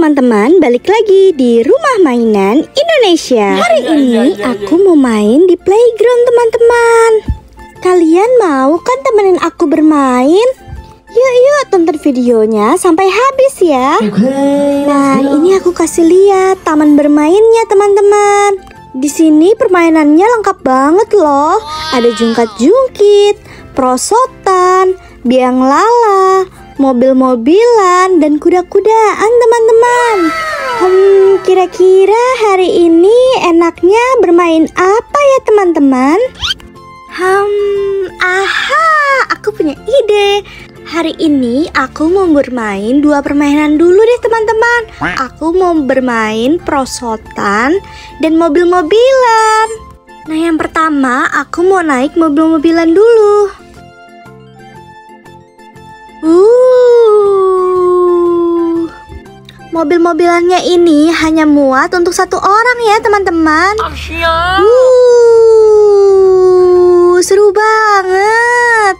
teman-teman, balik lagi di Rumah Mainan Indonesia. Hari ini aku mau main di playground teman-teman. Kalian mau kan temenin aku bermain? Yuk tonton videonya sampai habis ya. Nah, ini aku kasih lihat taman bermainnya teman-teman. Di sini permainannya lengkap banget loh. Ada jungkat-jungkit, prosotan, biang lala, mobil-mobilan, dan kuda-kudaan teman-teman. Kira-kira hari ini enaknya bermain apa ya teman-teman? Aku punya ide. Hari ini aku mau bermain dua permainan dulu deh teman-teman. Aku mau bermain prosotan dan mobil-mobilan. Nah, yang pertama aku mau naik mobil-mobilan dulu. Mobil-mobilannya ini hanya muat untuk satu orang ya teman-teman. Seru banget.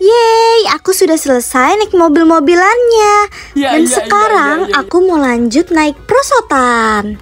Yeay, aku sudah selesai naik mobil-mobilannya. Dan sekarang aku mau lanjut naik prosotan.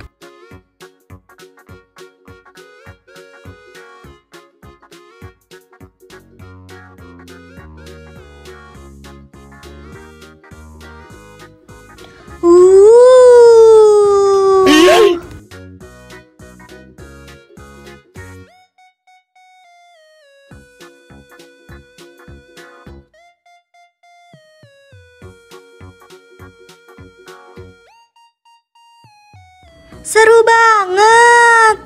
Seru banget.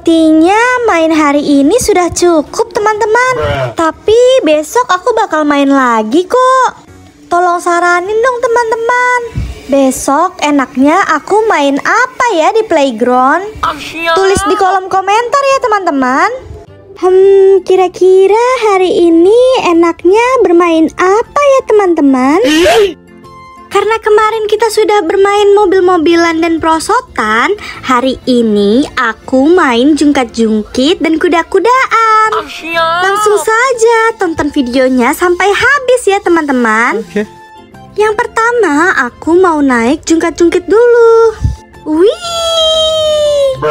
Sepertinya main hari ini sudah cukup teman-teman. Tapi besok aku bakal main lagi kok. Tolong saranin dong teman-teman. Besok enaknya aku main apa ya di playground? Tulis di kolom komentar ya teman-teman. Kira-kira hari ini enaknya bermain apa ya teman-teman? Karena kemarin kita sudah bermain mobil-mobilan dan perosotan, hari ini aku main jungkat-jungkit dan kuda-kudaan. Langsung saja tonton videonya sampai habis ya teman-teman. Yang pertama aku mau naik jungkat-jungkit dulu. Wih!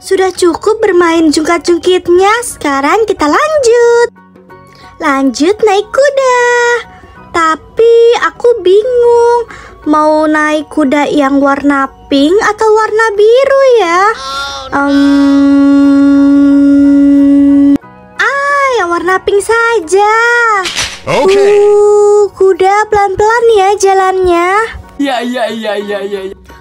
Sudah cukup bermain jungkat-jungkitnya, sekarang kita lanjut. Lanjut naik kuda. Tapi aku bingung, mau naik kuda yang warna pink atau warna biru ya? Yang warna pink saja. Kuda pelan-pelan ya jalannya. Ya.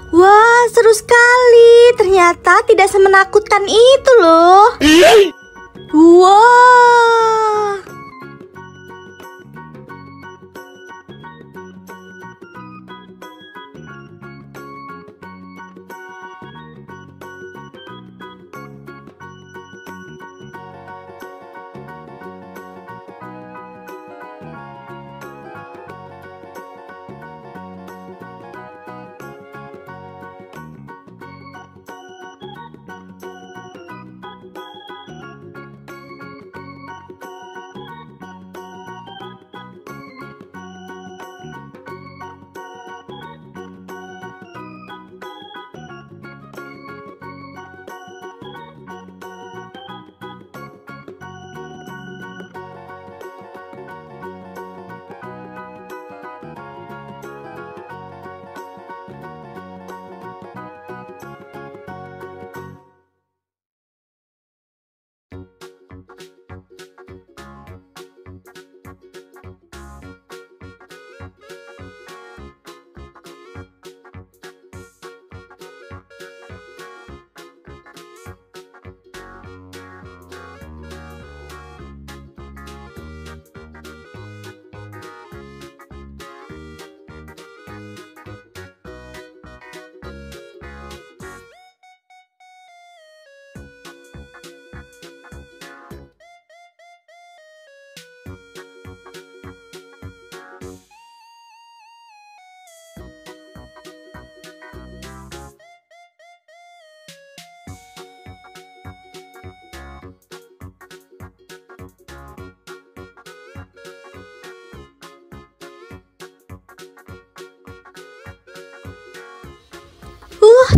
Wah, seru sekali. Ternyata tidak semenakutkan itu loh. Wah.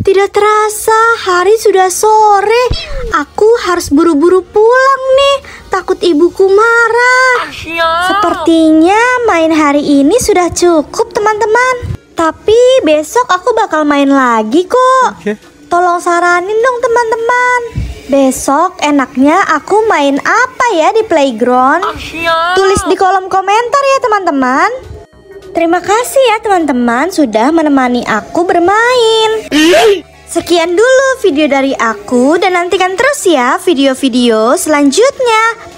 Tidak terasa hari sudah sore. Aku harus buru-buru pulang nih, takut ibuku marah. Sepertinya main hari ini sudah cukup teman-teman. Tapi besok aku bakal main lagi kok. Tolong saranin dong teman-teman. Besok enaknya aku main apa ya di playground? Tulis di kolom komentar ya teman-teman. Terima kasih ya teman-teman sudah menemani aku bermain. Sekian dulu video dari aku dan nantikan terus ya video-video selanjutnya.